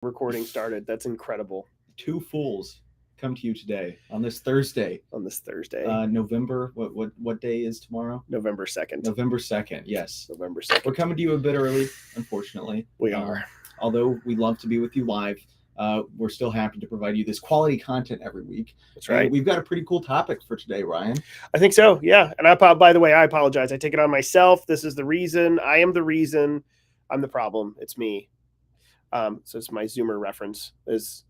Recording started. That's incredible. Two fools come to you today on this Thursday. November. What day is tomorrow? November 2nd. November 2nd. Yes. November 2nd. We're coming to you a bit early, unfortunately. We are. Although we love to be with you live, we're still happy to provide you this quality content every week. That's right. And we've got a pretty cool topic for today, Ryan. I think so. Yeah. And by the way, I apologize. I take it on myself. This is the reason. I am the reason. I'm the problem. It's me. So it's my Zoomer reference. It's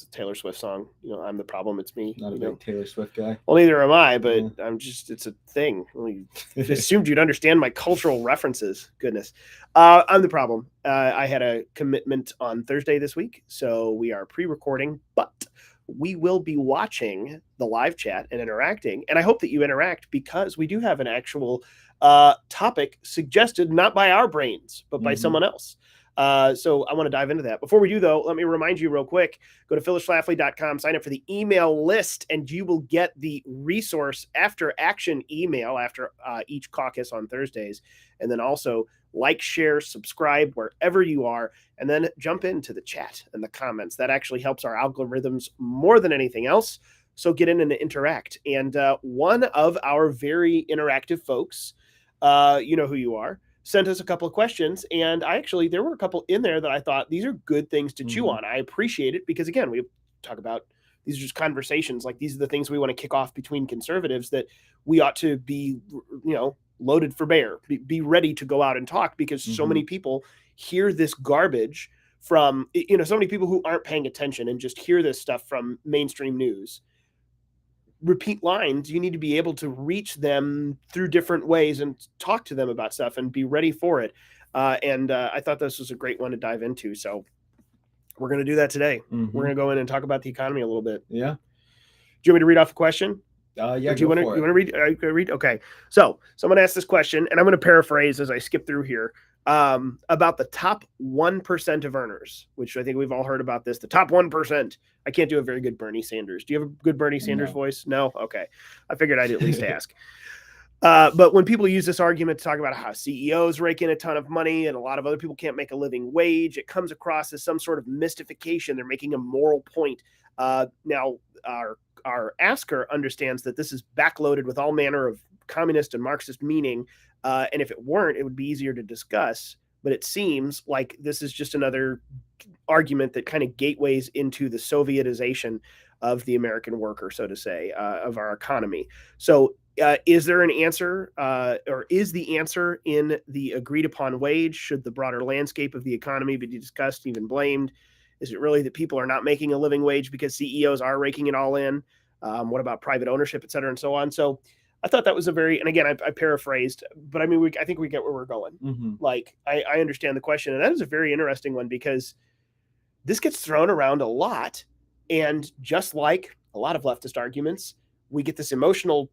a Taylor Swift song. I'm the problem. It's me. Not a big Taylor Swift guy. Well, neither am I, but it's a thing. I assumed you'd understand my cultural references. Goodness. I'm the problem. I had a commitment on Thursday this week, so we are pre-recording, but we will be watching the live chat and interacting. And I hope that you interact because we do have an actual topic suggested, not by our brains, but by someone else. So I want to dive into that. Before we do, though, let me remind you real quick, go to phyllisschlafly.com, sign up for the email list, and you will get the resource after action email after each caucus on Thursdays. And then also like, share, subscribe wherever you are, and then jump into the chat and the comments. That actually helps our algorithms more than anything else. So get in and interact. And one of our very interactive folks, you know who you are, sent us a couple of questions, and there were a couple in there that I thought these are good things to chew on. I appreciate it because, again, we talk about these are just conversations. Like, these are the things we want to kick off between conservatives that we ought to be, loaded for bear, be ready to go out and talk because so many people hear this garbage from, so many people who aren't paying attention and just hear this stuff from mainstream news. Repeat lines, you need to be able to reach them through different ways and talk to them about stuff and be ready for it. And I thought this was a great one to dive into. So we're going to do that today. We're going to go in and talk about the economy a little bit. Yeah. Do you want me to read off a question? Yeah. Do you want to read? Read? Okay. So someone asked this question, and I'm going to paraphrase as I skip through here. About the top 1% of earners, which I think we've all heard about this. The top 1%. I can't do a very good Bernie Sanders. Do you have a good Bernie Sanders voice? No? Okay. I figured I'd at least ask. But when people use this argument to talk about how CEOs rake in a ton of money and a lot of other people can't make a living wage, it comes across as some sort of mystification. They're making a moral point. Now, our asker understands that this is backloaded with all manner of communist and Marxist meaning. And if it weren't, it would be easier to discuss. But it seems like this is just another argument that kind of gateways into the Sovietization of the American worker, so to say, of our economy. So is there an answer, or is the answer in the agreed upon wage? Should the broader landscape of the economy be discussed, even blamed? Is it really that people are not making a living wage because CEOs are raking it all in? What about private ownership, et cetera, and so on? So I thought that was and again, I paraphrased, but I mean, I think we get where we're going. Like, I understand the question, and that is a very interesting one because this gets thrown around a lot. And just like a lot of leftist arguments, we get this emotional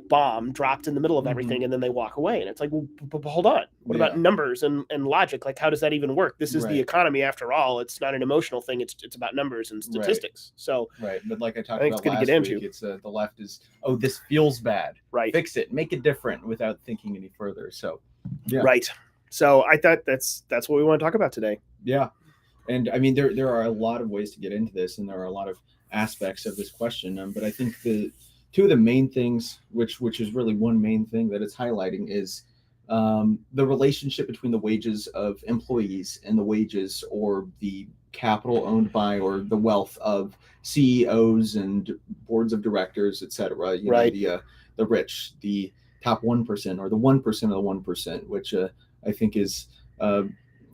bomb dropped in the middle of everything, and then they walk away. And it's like, well, hold on. What about numbers and logic? Like, how does that even work? This is the economy after all. It's not an emotional thing. It's about numbers and statistics. So but like I talked about last week, it's the left is, this feels bad. Fix it, make it different without thinking any further. So So I thought that's what we want to talk about today. Yeah. And I mean, there are a lot of ways to get into this, and there are a lot of aspects of this question. But I think two of the main things, which is really one main thing that it's highlighting, is the relationship between the wages of employees and the wages or the capital owned by or the wealth of CEOs and boards of directors, et cetera. You know, the rich, the top 1% or the 1% of the 1%, which I think is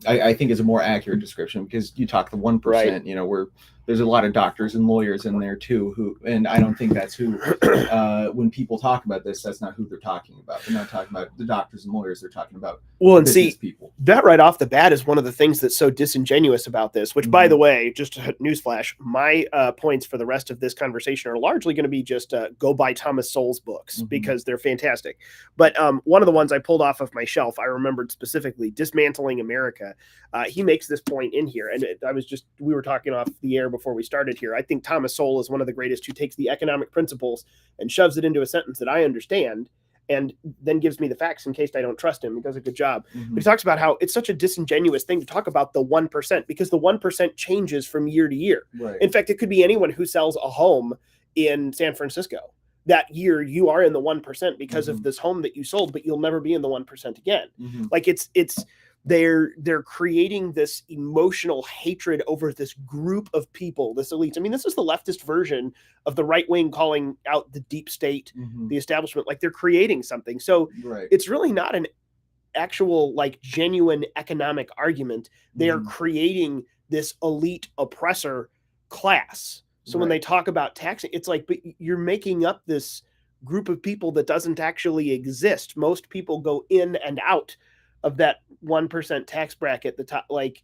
I think is a more accurate description, because you talk the 1%, you know, where there's a lot of doctors and lawyers in there too, and I don't think that's who, when people talk about this, that's not who they're talking about. They're not talking about the doctors and lawyers. They're talking about people. That right off the bat is one of the things that's so disingenuous about this, which, by the way, just a newsflash, my points for the rest of this conversation are largely going to be just go buy Thomas Sowell's books, because they're fantastic. But one of the ones I pulled off of my shelf, I remembered specifically, Dismantling America. He makes this point in here, and we were talking off the air before we started here. I think Thomas Sowell is one of the greatest who takes the economic principles and shoves it into a sentence that I understand and then gives me the facts in case I don't trust him. He does a good job. Mhm. But he talks about how it's such a disingenuous thing to talk about the 1%, because the 1% changes from year to year. Right. In fact, it could be anyone who sells a home in San Francisco. That year you are in the 1% because of this home that you sold, but you'll never be in the 1% again. Like it's they're creating this emotional hatred over this group of people, this elite. I mean, this is the leftist version of the right wing calling out the deep state, the establishment. Like they're creating something. So Right. it's really not an actual, like, genuine economic argument. They are creating this elite oppressor class. So when they talk about taxing, it's like, but you're making up this group of people that doesn't actually exist. Most people go in and out of that 1% tax bracket. The top, like,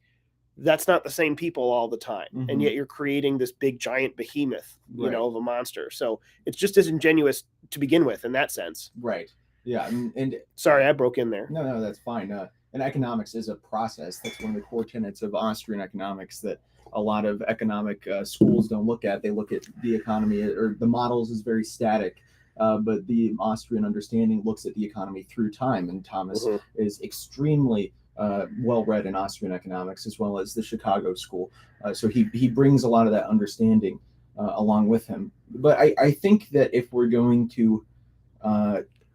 that's not the same people all the time. And yet you're creating this big giant behemoth, you know, of a monster. So it's just disingenuous to begin with in that sense. Right. Yeah. And sorry, I broke in there. No, that's fine. And economics is a process. That's one of the core tenets of Austrian economics that a lot of economic schools don't look at. They look at the economy, or the models is very static. But the Austrian understanding looks at the economy through time. And Thomas is extremely well-read in Austrian economics, as well as the Chicago school. So he brings a lot of that understanding along with him. But I think that if we're going to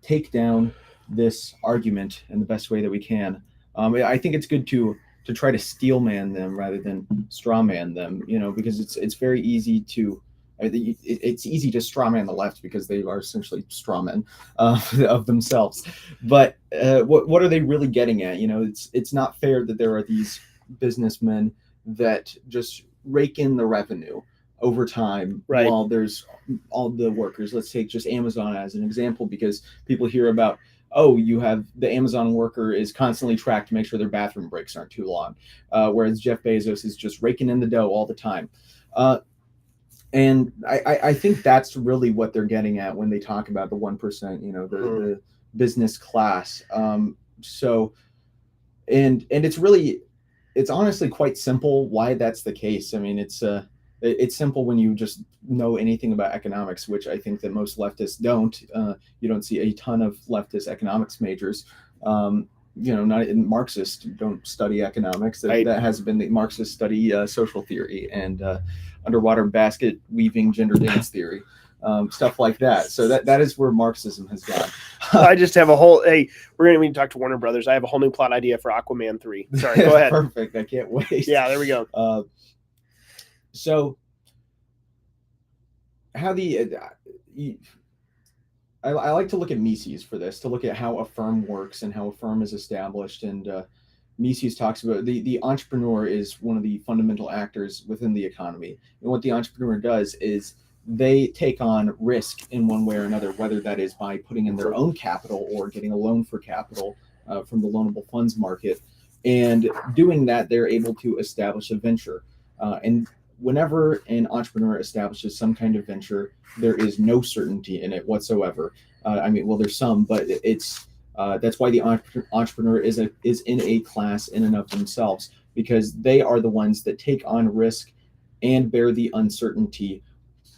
take down this argument in the best way that we can, I think it's good to try to steelman them rather than strawman them, you know, because it's very easy to it's easy to strawman the left because they are essentially strawmen of themselves. But what are they really getting at? You know, it's not fair that there are these businessmen that just rake in the revenue over time, while there's all the workers. Let's take just Amazon as an example, because people hear about, oh, you have the Amazon worker is constantly tracked to make sure their bathroom breaks aren't too long, whereas Jeff Bezos is just raking in the dough all the time. And I think that's really what they're getting at when they talk about the 1%, you know, the business class. So, and it's honestly quite simple why that's the case. I mean, it's simple when you just know anything about economics, which I think that most leftists don't. You don't see a ton of leftist economics majors. You know, not in Marxists don't study economics. That has been the Marxists study social theory and underwater basket weaving gender dance theory, stuff like that. So that is where Marxism has gone. I just have a whole, hey, we're going to need to talk to Warner Brothers. I have a whole new plot idea for Aquaman 3. Sorry, go ahead. Perfect. I can't wait. Yeah, there we go. So how I like to look at Mises for this, to look at how a firm works and how a firm is established. And Mises talks about the entrepreneur is one of the fundamental actors within the economy. And what the entrepreneur does is they take on risk in one way or another, whether that is by putting in their own capital or getting a loan for capital from the loanable funds market. And doing that, they're able to establish a venture. And whenever an entrepreneur establishes some kind of venture, there is no certainty in it whatsoever. I mean, well, there's some, but it's that's why the entrepreneur is in a class in and of themselves, because they are the ones that take on risk and bear the uncertainty,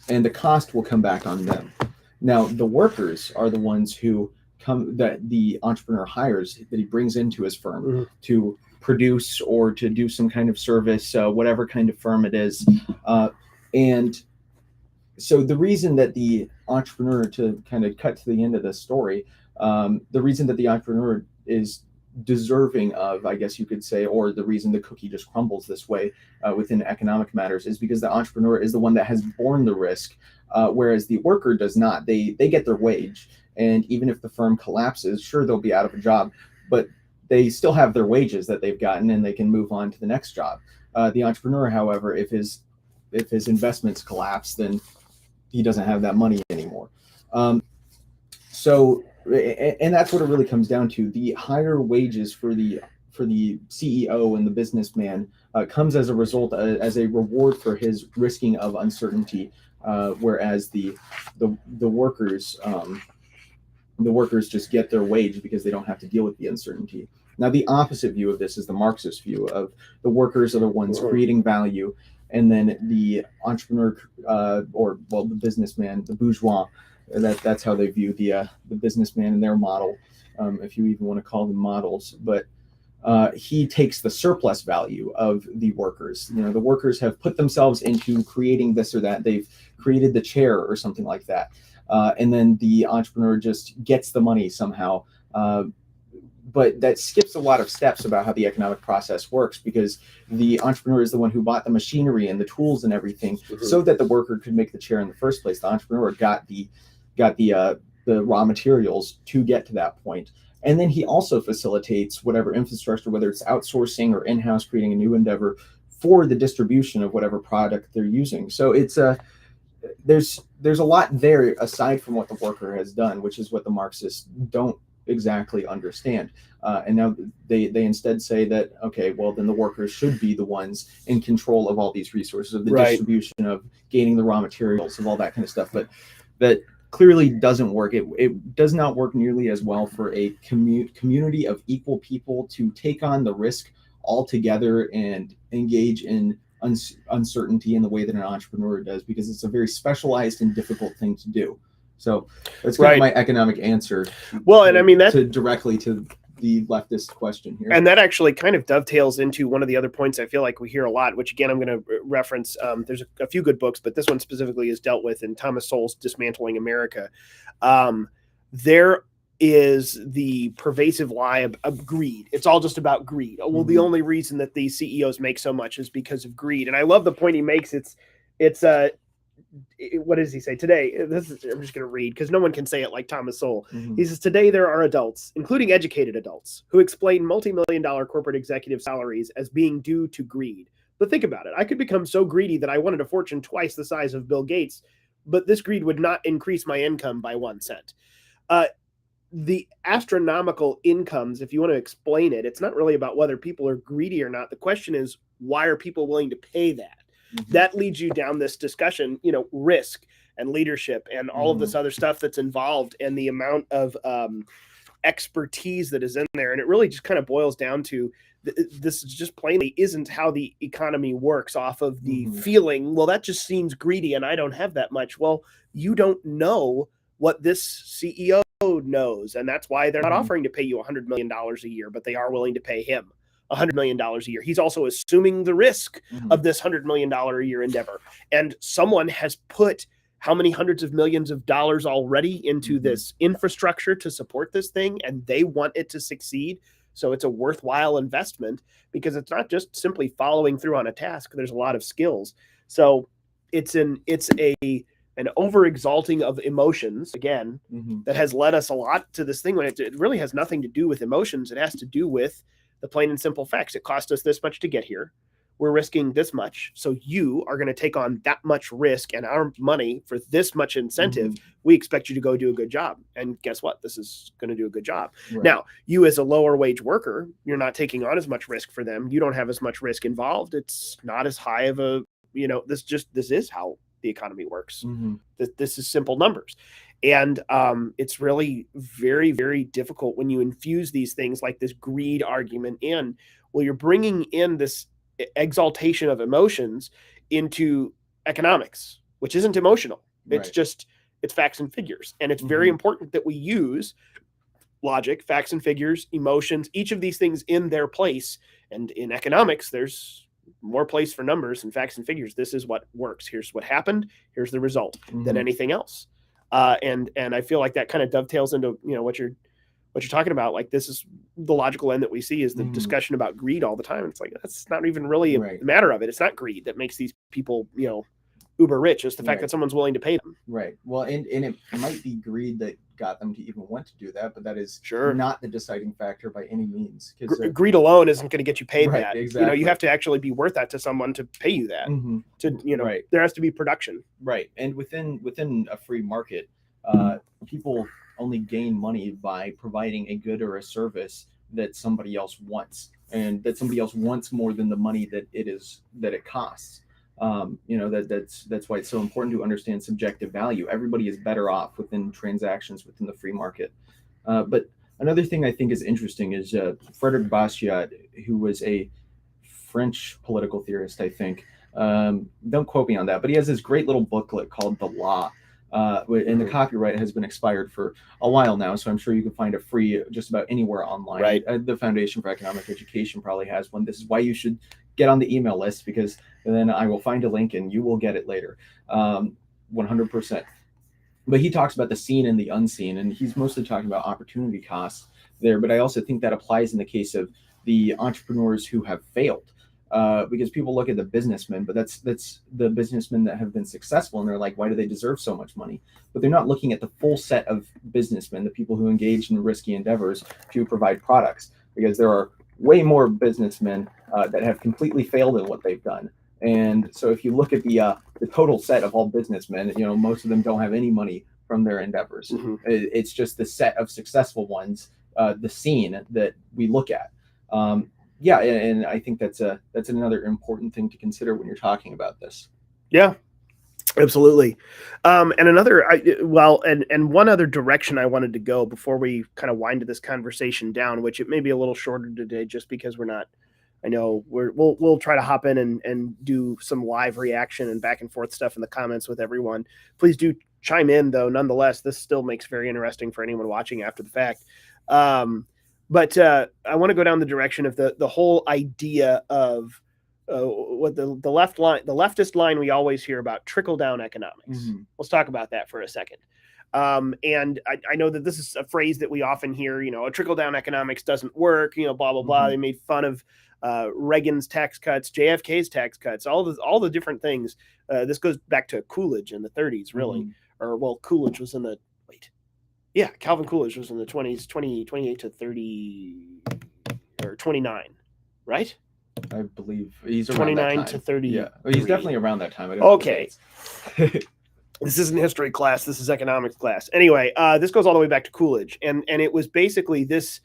and the cost will come back on them. Now, the workers are the ones who that the entrepreneur hires, that he brings into his firm to produce or to do some kind of service, whatever kind of firm it is. And so the reason that the entrepreneur, to kind of cut to the end of the story, the reason that the entrepreneur is deserving of, I guess you could say, or the reason the cookie just crumbles this way within economic matters, is because the entrepreneur is the one that has borne the risk, whereas the worker does not. They get their wage, and even if the firm collapses, sure, they'll be out of a job, but they still have their wages that they've gotten, and they can move on to the next job. The entrepreneur, however, if his investments collapse, then he doesn't have that money anymore. So, and that's what it really comes down to. The higher wages for the CEO and the businessman comes as a result, as a reward for his risking of uncertainty, whereas the workers just get their wage because they don't have to deal with the uncertainty. Now, the opposite view of this is the Marxist view of the workers are the ones creating value, and then the entrepreneur, the businessman, the bourgeois, That's how they view the businessman and their model, if you even want to call them models. But he takes the surplus value of the workers. The workers have put themselves into creating this or that. They've created the chair or something like that. And then the entrepreneur just gets the money somehow. But that skips a lot of steps about how the economic process works, because the entrepreneur is the one who bought the machinery and the tools and everything so that the worker could make the chair in the first place. The entrepreneur got the raw materials to get to that point. And then he also facilitates whatever infrastructure, whether it's outsourcing or in-house, creating a new endeavor for the distribution of whatever product they're using. So it's there's a lot there aside from what the worker has done, which is what the Marxists don't exactly understand. And now they instead say that, okay, well, then the workers should be the ones in control of all these resources, of the distribution, of gaining the raw materials, of all that kind of stuff. But that clearly doesn't work. It does not work nearly as well for a community of equal people to take on the risk all together and engage in uncertainty in the way that an entrepreneur does, because it's a very specialized and difficult thing to do. So that's kind of my economic answer. Well, and I mean, that directly to the leftist question here. And that actually kind of dovetails into one of the other points I feel like we hear a lot, which again, I'm going to reference. There's a few good books, but this one specifically is dealt with in Thomas Sowell's Dismantling America. There is the pervasive lie of greed. It's all just about greed. Well, the only reason that these CEOs make so much is because of greed. And I love the point he makes. What does he say today? I'm just going to read because no one can say it like Thomas Sowell. He says, today there are adults, including educated adults, who explain multi-million-dollar corporate executive salaries as being due to greed. But think about it. I could become so greedy that I wanted a fortune twice the size of Bill Gates, but this greed would not increase my income by 1 cent. The astronomical incomes, if you want to explain it, it's not really about whether people are greedy or not. The question is, why are people willing to pay that? That leads you down this discussion, risk and leadership and all of this other stuff that's involved, and the amount of expertise that is in there. And it really just kind of boils down to this just plainly isn't how the economy works, off of the feeling, well, that just seems greedy and I don't have that much. Well, you don't know what this CEO knows. And that's why they're not offering to pay you $100 million a year, but they are willing to pay him $100 million a year. He's also assuming the risk of this $100 million a year endeavor. And someone has put how many hundreds of millions of dollars already into this infrastructure to support this thing, and they want it to succeed. So it's a worthwhile investment, because it's not just simply following through on a task. There's a lot of skills. So it's an over-exalting of emotions, again, that has led us a lot to this thing when it really has nothing to do with emotions. It has to do with the plain and simple facts. It cost us this much to get here. We're risking this much. So you are going to take on that much risk and our money for this much incentive. We expect you to go do a good job. And guess what? This is going to do a good job. Now, you as a lower wage worker, you're not taking on as much risk for them. You don't have as much risk involved. It's not as high of a, this is how the economy works. This is simple numbers. And it's really very, very difficult when you infuse these things like this greed argument in. Well, you're bringing in this exaltation of emotions into economics, which isn't emotional. It's just, it's facts and figures. And it's very important that we use logic, facts and figures, emotions, each of these things in their place. And in economics, there's more place for numbers and facts and figures. This is what works. Here's what happened. Here's the result than anything else. And I feel like that kind of dovetails into, what you're talking about. Like, this is the logical end that we see is the discussion about greed all the time. It's like, that's not even really a matter of it. It's not greed that makes these people, uber rich. It's the fact that someone's willing to pay them. Right. Well, and it might be greed that got them to even want to do that, but that is not the deciding factor by any means. Greed alone isn't going to get you paid that. Exactly. You have to actually be worth that to someone to pay you that. There has to be production. Right. And within a free market, people only gain money by providing a good or a service that somebody else wants, and that somebody else wants more than the money that it costs. That's why it's so important to understand subjective value. Everybody is better off within transactions within the free market. But another thing I think is interesting is Frédéric Bastiat, who was a French political theorist, I think. Don't quote me on that, but he has this great little booklet called The Law. And the copyright has been expired for a while now, so I'm sure you can find it free just about anywhere online. Right. The Foundation for Economic Education probably has one. This is why you should get on the email list, because then I will find a link and you will get it later. 100%. But he talks about the seen and the unseen, and he's mostly talking about opportunity costs there. But I also think that applies in the case of the entrepreneurs who have failed. Because people look at the businessmen, but that's the businessmen that have been successful, and they're like, why do they deserve so much money? But they're not looking at the full set of businessmen, the people who engage in risky endeavors to provide products, because there are way more businessmen that have completely failed in what they've done. And so if you look at the total set of all businessmen, most of them don't have any money from their endeavors. Mm-hmm. It's just the set of successful ones, the scene that we look at. Yeah, and I think that's another important thing to consider when you're talking about this. Yeah, absolutely. And another, and one other direction I wanted to go before we kind of wind this conversation down, which it may be a little shorter today, just because we're not. I know we'll try to hop in and do some live reaction and back and forth stuff in the comments with everyone. Please do chime in, though. Nonetheless, this still makes very interesting for anyone watching after the fact. But I want to go down the direction of the whole idea of what the leftist line we always hear about, trickle down economics. Mm-hmm. Let's talk about that for a second. And I know that this is a phrase that we often hear. A trickle down economics doesn't work. Blah blah blah. Mm-hmm. They made fun of Reagan's tax cuts, JFK's tax cuts, all the different things. This goes back to Coolidge in the 30s, really, Coolidge was in the Calvin Coolidge was in the 20s, 28 to 30 or 29, right? I believe he's around 29 that time. to 30. Yeah, he's definitely around that time. Okay. This isn't history class. This is economics class. Anyway, this goes all the way back to Coolidge, and it was basically this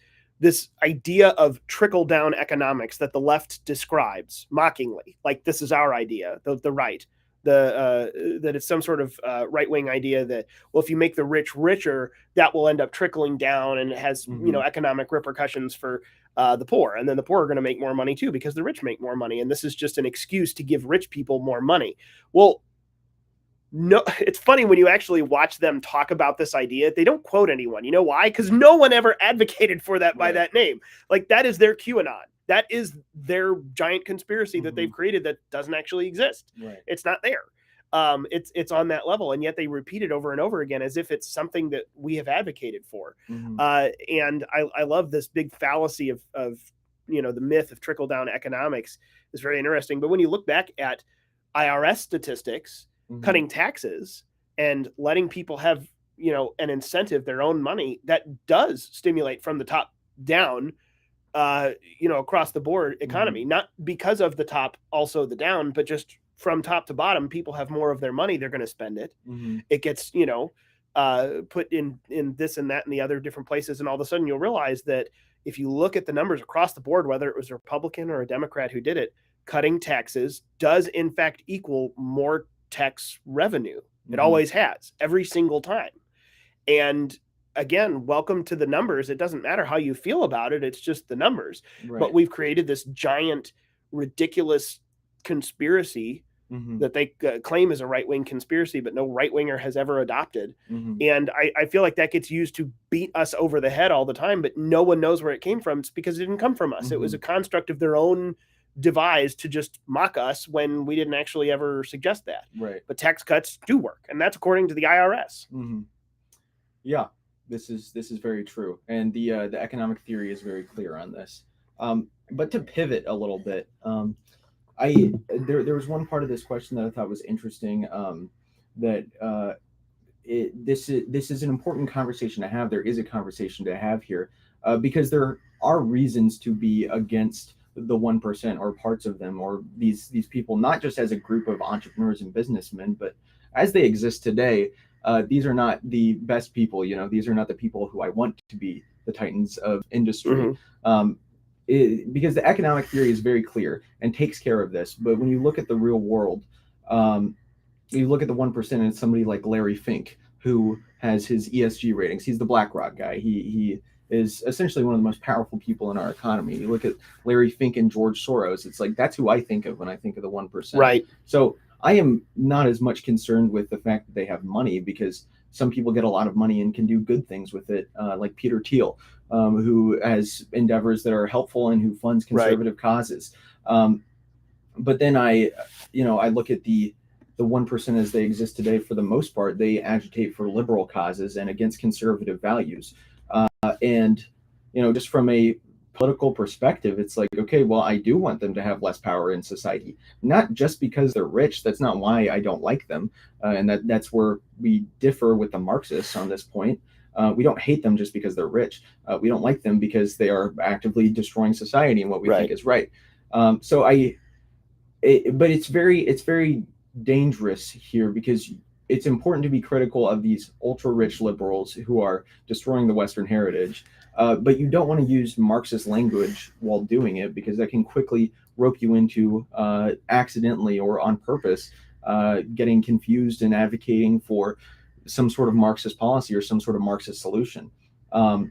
idea of trickle down economics that the left describes mockingly, like this is our idea, the right. That it's some sort of right-wing idea that, well, if you make the rich richer, that will end up trickling down, and it has economic repercussions for the poor, and then the poor are going to make more money too because the rich make more money, and this is just an excuse to give rich people more money. Well, no, it's funny when you actually watch them talk about this idea, they don't quote anyone. You know why? Because no one ever advocated for that by that name. Like, that is their QAnon. That is their giant conspiracy that they've created that doesn't actually exist. Right. It's not there. It's on that level, and yet they repeat it over and over again as if it's something that we have advocated for. And I love this big fallacy of the myth of trickle down economics is very interesting. But when you look back at IRS statistics, cutting taxes and letting people have an incentive, their own money, that does stimulate from the top down. Across the board economy, not because of the top, also the down, but just from top to bottom, people have more of their money. They're going to spend it. It gets, put in this and that and the other different places. And all of a sudden you'll realize that if you look at the numbers across the board, whether it was a Republican or a Democrat who did it, cutting taxes does in fact equal more tax revenue. It always has, every single time. And again, welcome to the numbers. It doesn't matter how you feel about it. It's just the numbers. Right. But we've created this giant, ridiculous conspiracy that they claim is a right-wing conspiracy, but no right-winger has ever adopted. And I feel like that gets used to beat us over the head all the time, but no one knows where it came from. It's because it didn't come from us. It was a construct of their own devise to just mock us when we didn't actually ever suggest that. Right. But tax cuts do work, and that's according to the IRS. Yeah. This is very true, and the economic theory is very clear on this. But to pivot a little bit, there was one part of this question that I thought was interesting. This is an important conversation to have. There is a conversation to have here because there are reasons to be against the 1% or parts of them, or these people, not just as a group of entrepreneurs and businessmen, but as they exist today. These are not the best people, these are not the people who I want to be the titans of industry. Because the economic theory is very clear and takes care of this. But when you look at the real world, you look at the 1%, and it's somebody like Larry Fink, who has his ESG ratings. He's the BlackRock guy. He is essentially one of the most powerful people in our economy. You look at Larry Fink and George Soros, it's like, that's who I think of when I think of the 1%. Right. So I am not as much concerned with the fact that they have money, because some people get a lot of money and can do good things with it, like Peter Thiel, who has endeavors that are helpful and who funds conservative causes. But then I look at the 1% as they exist today. For the most part, they agitate for liberal causes and against conservative values. And just from a political perspective, it's like, okay, well, I do want them to have less power in society, not just because they're rich. That's not why I don't like them, and that's where we differ with the Marxists on this point. We don't hate them just because they're rich. We don't like them because they are actively destroying society and what we think is right. But it's very dangerous here, because it's important to be critical of these ultra rich liberals who are destroying the Western heritage. But you don't want to use Marxist language while doing it, because that can quickly rope you into accidentally or on purpose getting confused and advocating for some sort of Marxist policy or some sort of Marxist solution. So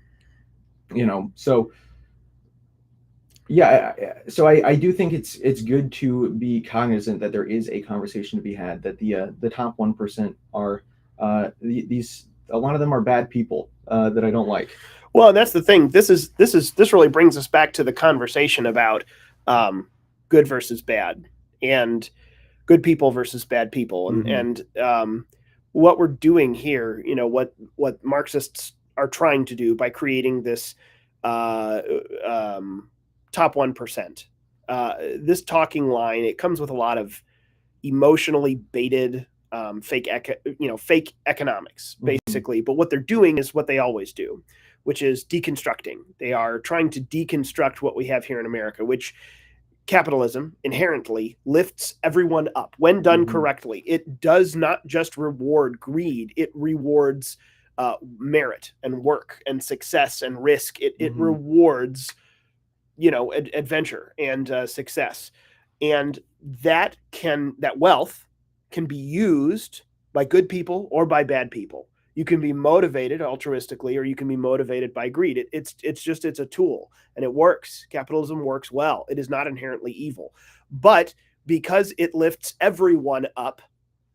I do think it's good to be cognizant that there is a conversation to be had, that the top 1% are these, a lot of them are bad people that I don't like. Well, that's the thing. This really brings us back to the conversation about good versus bad, and good people versus bad people, and what we're doing here. What Marxists are trying to do by creating this top 1%. This talking line, it comes with a lot of emotionally baited fake economics, basically. But what they're doing is what they always do, which is deconstructing. They are trying to deconstruct what we have here in America, which capitalism inherently lifts everyone up when done correctly. It does not just reward greed, it rewards merit and work and success and risk. It rewards adventure and success, and that wealth can be used by good people or by bad people. You can be motivated altruistically, or you can be motivated by greed. It's a tool, and it works. Capitalism works well. It is not inherently evil, but because it lifts everyone up,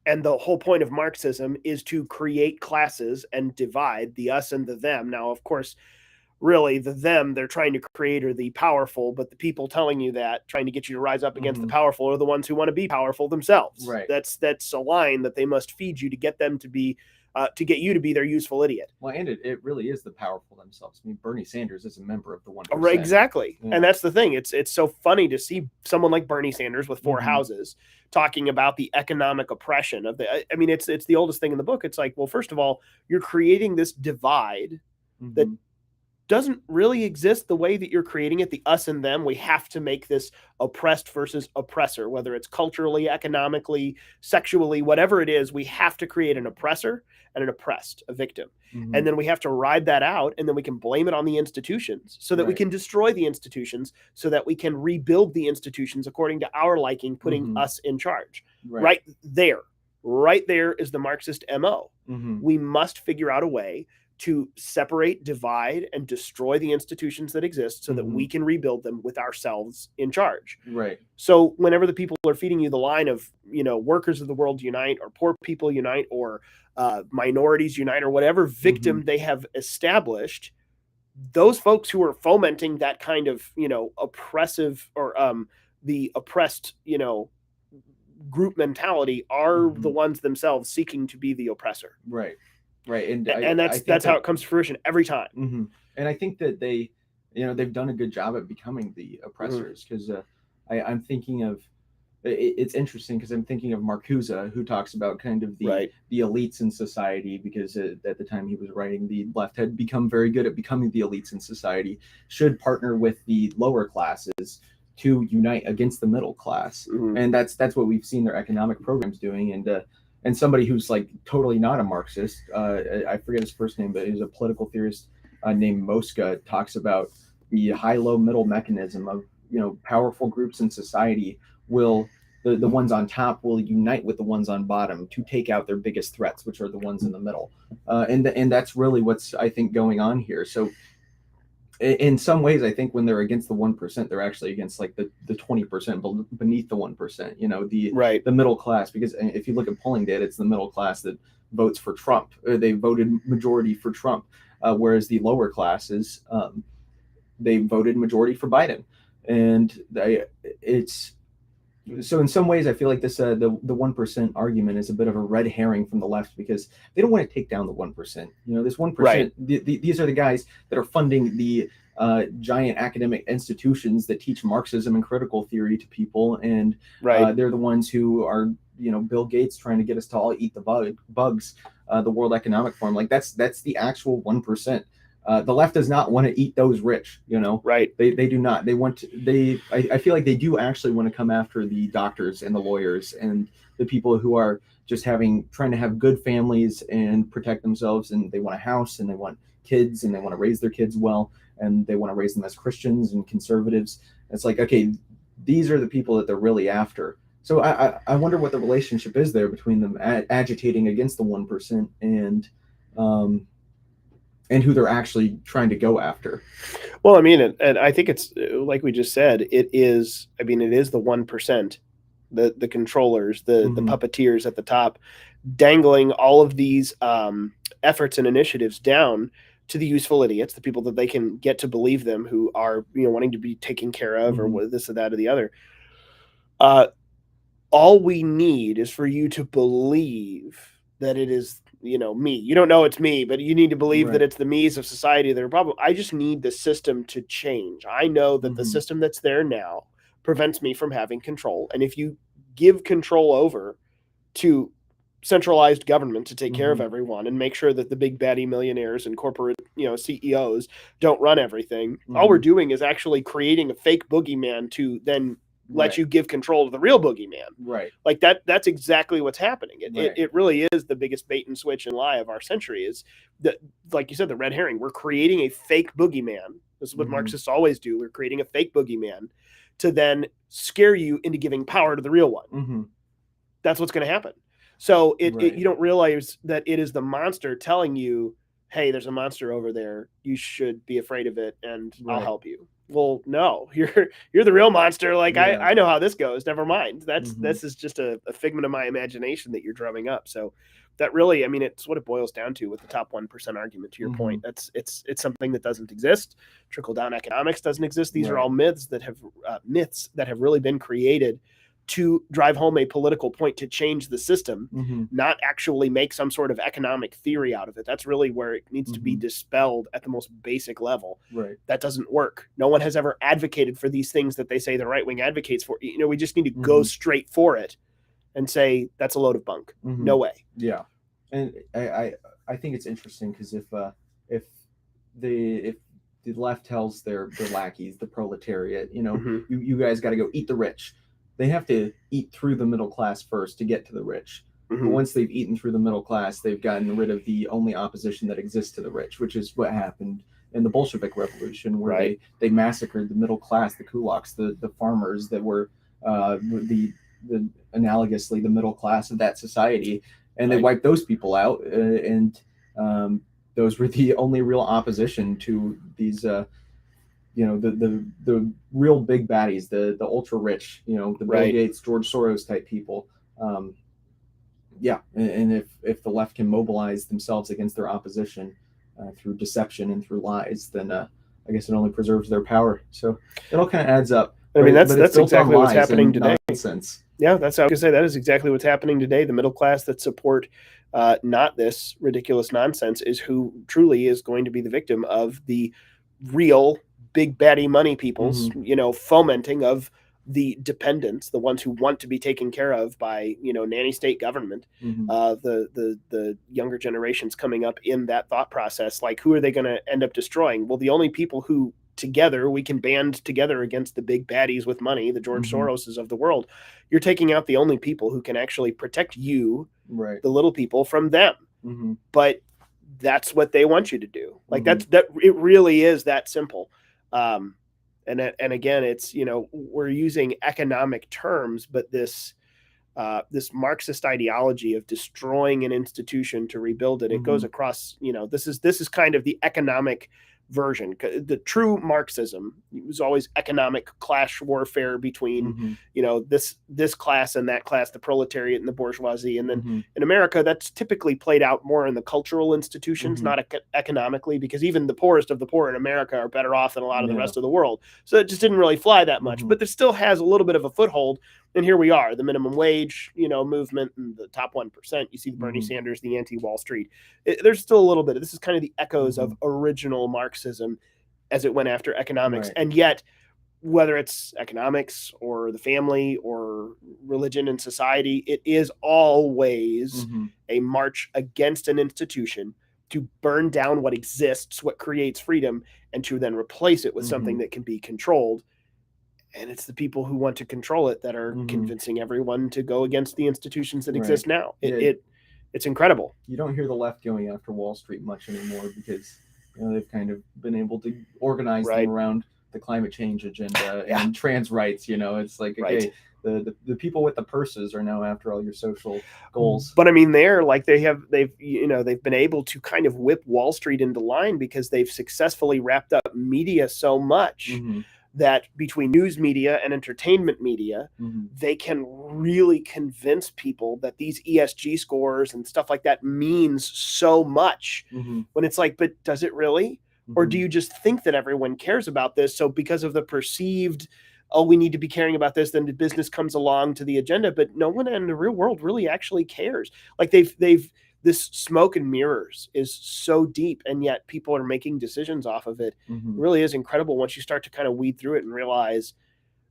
and the whole point of Marxism is to create classes and divide the us and the them. Now, of course, really the them they're trying to create are the powerful, but the people telling you that, trying to get you to rise up against the powerful, are the ones who want to be powerful themselves. Right. That's a line that they must feed you to get them to be to get you to be their useful idiot. Well, and it really is the powerful themselves. I mean, Bernie Sanders is a member of the 1%. Right, exactly. Yeah. And that's the thing. It's so funny to see someone like Bernie Sanders with 4 houses talking about the economic oppression of the. I mean, it's the oldest thing in the book. It's like, well, first of all, you're creating this divide that doesn't really exist the way that you're creating it, the us and them. We have to make this oppressed versus oppressor, whether it's culturally, economically, sexually, whatever it is. We have to create an oppressor and an oppressed, a victim. And then we have to ride that out, and then we can blame it on the institutions so that we can destroy the institutions, so that we can rebuild the institutions according to our liking, putting us in charge. Right there is the Marxist MO. We must figure out a way to separate, divide, and destroy the institutions that exist, so that we can rebuild them with ourselves in charge. Right. So whenever the people are feeding you the line of, workers of the world unite, or poor people unite, or minorities unite, or whatever victim they have established, those folks who are fomenting that kind of, oppressive, or the oppressed, group mentality are the ones themselves seeking to be the oppressor. Right. And that's how it comes to fruition every time. And I think that they've done a good job at becoming the oppressors, because I'm thinking of, it's interesting because I'm thinking of Marcuse, who talks about kind of the elites in society, because at the time he was writing, the left had become very good at becoming the elites in society, should partner with the lower classes to unite against the middle class. And that's what we've seen their economic programs doing. And somebody who's like totally not a Marxist, I forget his first name, but he's a political theorist named Mosca, talks about the high-low middle mechanism of, powerful groups in society will, the ones on top will unite with the ones on bottom to take out their biggest threats, which are the ones in the middle. And that's really what's, I think, going on here. So in some ways, I think when they're against the 1%, they're actually against like the 20% beneath the 1%. Right. The middle class. Because if you look at polling data, it's the middle class that votes for Trump. They voted majority for Trump, whereas the lower classes, they voted majority for Biden. And it's so in some ways, I feel like this the 1% argument is a bit of a red herring from the left, because they don't want to take down the 1%. This 1%. Right. These are the guys that are funding the giant academic institutions that teach Marxism and critical theory to people, and Right. they're the ones who are Bill Gates trying to get us to all eat the bugs. The World Economic Forum, like that's the actual 1%. The left does not want to eat those rich. Right. They do not. They want to, I feel like they do actually want to come after the doctors and the lawyers and the people who are just trying to have good families and protect themselves, and they want a house and they want kids and they want to raise their kids well, and they want to raise them as Christians and conservatives. It's like, okay, these are the people that they're really after. So I wonder what the relationship is there between them agitating against the 1% and who they're actually trying to go after. Well, I mean, and I think it's like we just said, it is the 1%, the controllers, the puppeteers at the top, dangling all of these efforts and initiatives down to the useful idiots, the people that they can get to believe them, who are wanting to be taken care of, or this or that or the other. All we need is for you to believe that it is me. You don't know it's me, but you need to believe that it's the me's of society that are problem. I just need the system to change. I know that the system that's there now prevents me from having control. And if you give control over to centralized government to take care of everyone and make sure that the big baddie millionaires and corporate CEOs don't run everything, all we're doing is actually creating a fake boogeyman to then let you give control to the real boogeyman. Right. Like that's exactly what's happening. It really is the biggest bait and switch and lie of our century, is that, like you said, the red herring. We're creating a fake boogeyman. This is what Marxists always do. We're creating a fake boogeyman to then scare you into giving power to the real one. That's what's going to happen. So you don't realize that it is the monster telling you, hey, there's a monster over there. You should be afraid of it, and I'll help you. Well, no, you're the real monster. Like, I know how this goes. Never mind. This is just a figment of my imagination that you're drumming up. So that really, I mean, it's what it boils down to with the top 1% argument, to your point. It's something that doesn't exist. Trickle down economics doesn't exist. These are all myths that have really been created to drive home a political point to change the system, not actually make some sort of economic theory out of it. That's really where it needs to be dispelled at the most basic level. Right. That doesn't work. No one has ever advocated for these things that they say the right wing advocates for. We just need to go straight for it and say that's a load of bunk. No way. Yeah. And I think it's interesting, because if the left tells their lackeys, the proletariat, you guys got to go eat the rich. They have to eat through the middle class first to get to the rich. But once they've eaten through the middle class, they've gotten rid of the only opposition that exists to the rich, which is what happened in the Bolshevik Revolution, where they massacred the middle class, the kulaks, the farmers that were the analogously the middle class of that society, and they wiped those people out, and those were the only real opposition to these the real big baddies, the ultra rich, the Bill Gates, George Soros type people. And if the left can mobilize themselves against their opposition through deception and through lies, then I guess it only preserves their power. So it all kind of adds up. I mean, that's exactly what's happening today. Nonsense. Yeah, that's how I was going to say. That is exactly what's happening today. The middle class that support not this ridiculous nonsense is who truly is going to be the victim of the real big baddie money people's, fomenting of the dependents, the ones who want to be taken care of by, nanny state government, the younger generations coming up in that thought process. Like, who are they going to end up destroying? Well, the only people who together we can band together against the big baddies with money, the George Soroses of the world. You're taking out the only people who can actually protect you, the little people, from them. But that's what they want you to do. Like it really is that simple. And again, it's, we're using economic terms, but this Marxist ideology of destroying an institution to rebuild it, it goes across, this is kind of the economic version. The true Marxism was always economic class warfare between, this class and that class, the proletariat and the bourgeoisie. And then in America, that's typically played out more in the cultural institutions, not economically, because even the poorest of the poor in America are better off than a lot of the rest of the world. So it just didn't really fly that much, but there still has a little bit of a foothold. And here we are, the minimum wage, movement and the top 1%. You see the Bernie Sanders, the anti-Wall Street. There's still a little bit. This is kind of the echoes of original Marxism as it went after economics. Right. And yet, whether it's economics or the family or religion and society, it is always a march against an institution to burn down what exists, what creates freedom, and to then replace it with something that can be controlled. And it's the people who want to control it that are convincing everyone to go against the institutions that exist now. It's incredible. You don't hear the left going after Wall Street much anymore because they've kind of been able to organize them around the climate change agenda and trans rights. It's like, okay, the people with the purses are now after all your social goals. But I mean, they've been able to kind of whip Wall Street into line because they've successfully wrapped up media so much that between news media and entertainment media, they can really convince people that these ESG scores and stuff like that means so much. When it's like, but does it really? Or do you just think that everyone cares about this? So because of the perceived, we need to be caring about this, then the business comes along to the agenda, but no one in the real world really actually cares. Like this smoke and mirrors is so deep, and yet people are making decisions off of it. It really is incredible once you start to kind of weed through it and realize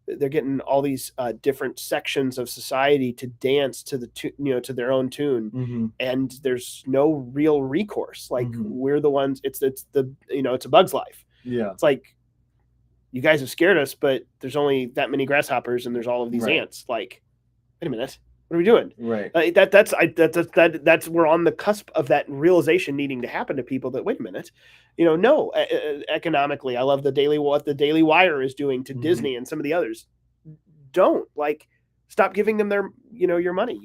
they're getting all these different sections of society to dance to to their own tune, and there's no real recourse. Like we're the ones. It's it's a bug's life. Yeah, it's like you guys have scared us, but there's only that many grasshoppers, and there's all of these ants. Like, wait a minute. What are we doing? Right. That's we're on the cusp of that realization needing to happen to people that, wait a minute, economically, I love what the Daily Wire is doing to Disney and some of the others. Don't stop giving them their, your money.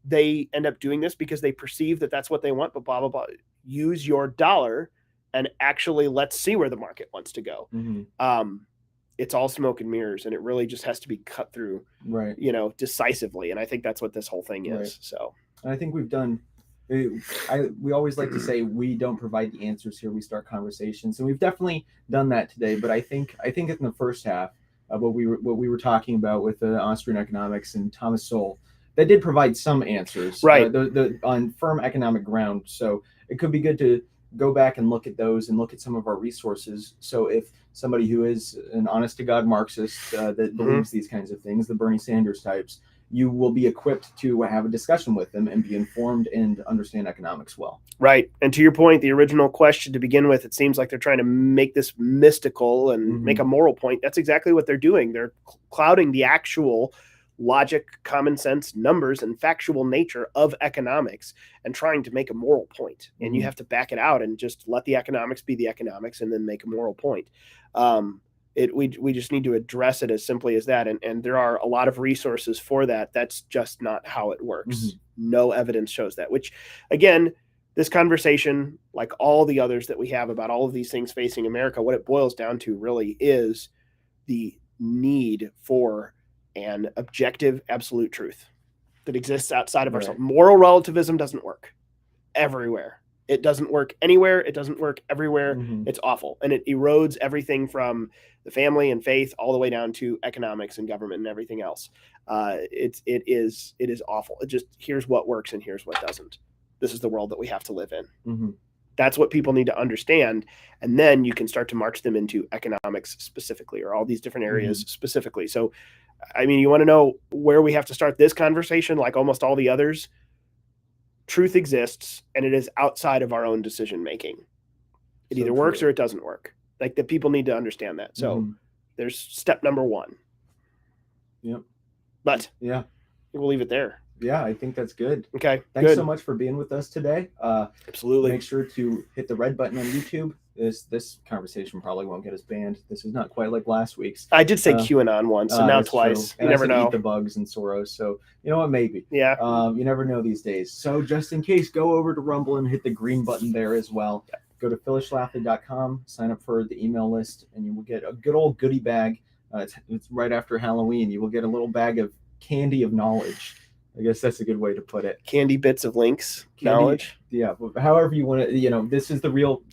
They end up doing this because they perceive that that's what they want, but blah, blah, blah. Use your dollar and actually let's see where the market wants to go. It's all smoke and mirrors, and it really just has to be cut through, decisively. And I think that's what this whole thing is. Right. So I think we've done. We always like to say we don't provide the answers here. We start conversations, and we've definitely done that today. But I think in the first half of what we were talking about with the Austrian economics and Thomas Sowell, that did provide some answers, right? On firm economic ground. So it could be good to go back and look at those and look at some of our resources. So if somebody who is an honest to God Marxist that believes these kinds of things, the Bernie Sanders types, you will be equipped to have a discussion with them and be informed and understand economics well. Right. And to your point, the original question to begin with, it seems like they're trying to make this mystical and make a moral point. That's exactly what they're doing. They're clouding the actual logic, common sense, numbers, and factual nature of economics and trying to make a moral point. And you have to back it out and just let the economics be the economics and then make a moral point. We just need to address it as simply as that. And there are a lot of resources for that. That's just not how it works. No evidence shows that, which again, this conversation, like all the others that we have about all of these things facing America, what it boils down to really is the need for an objective, absolute truth that exists outside of ourselves. Moral relativism doesn't work everywhere. It doesn't work anywhere. It doesn't work everywhere. It's awful. And it erodes everything from the family and faith all the way down to economics and government and everything else. It is awful. It just, here's what works and here's what doesn't. This is the world that we have to live in. That's what people need to understand. And then you can start to march them into economics specifically, or all these different areas specifically. So, I mean, you want to know where we have to start this conversation, like almost all the others. Truth exists, and it is outside of our own decision making. It either works or it doesn't work. Like, the people need to understand that. So there's step number one. Yep. But yeah, we'll leave it there. Yeah, I think that's good. Okay. Thanks so much for being with us today. Absolutely. Make sure to hit the red button on YouTube. This conversation probably won't get us banned. This is not quite like last week's. I did say QAnon once, and now twice. You never know. Eat the bugs and Soros. So you know what? Maybe. Yeah. You never know these days. So just in case, go over to Rumble and hit the green button there as well. go to phyllisschlafly.com, sign up for the email list, and you will get a good old goodie bag. It's right after Halloween. You will get a little bag of candy of knowledge. I guess that's a good way to put it. Candy bits of links, Candy, knowledge. Yeah, however you want to, this is the real.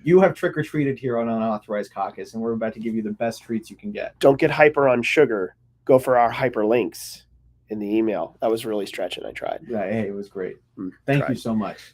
You have trick-or-treated here on Unauthorized Caucus, and we're about to give you the best treats you can get. Don't get hyper on sugar. Go for our hyperlinks in the email. That was really stretching. I tried. Yeah, hey, it was great. Thank you so much.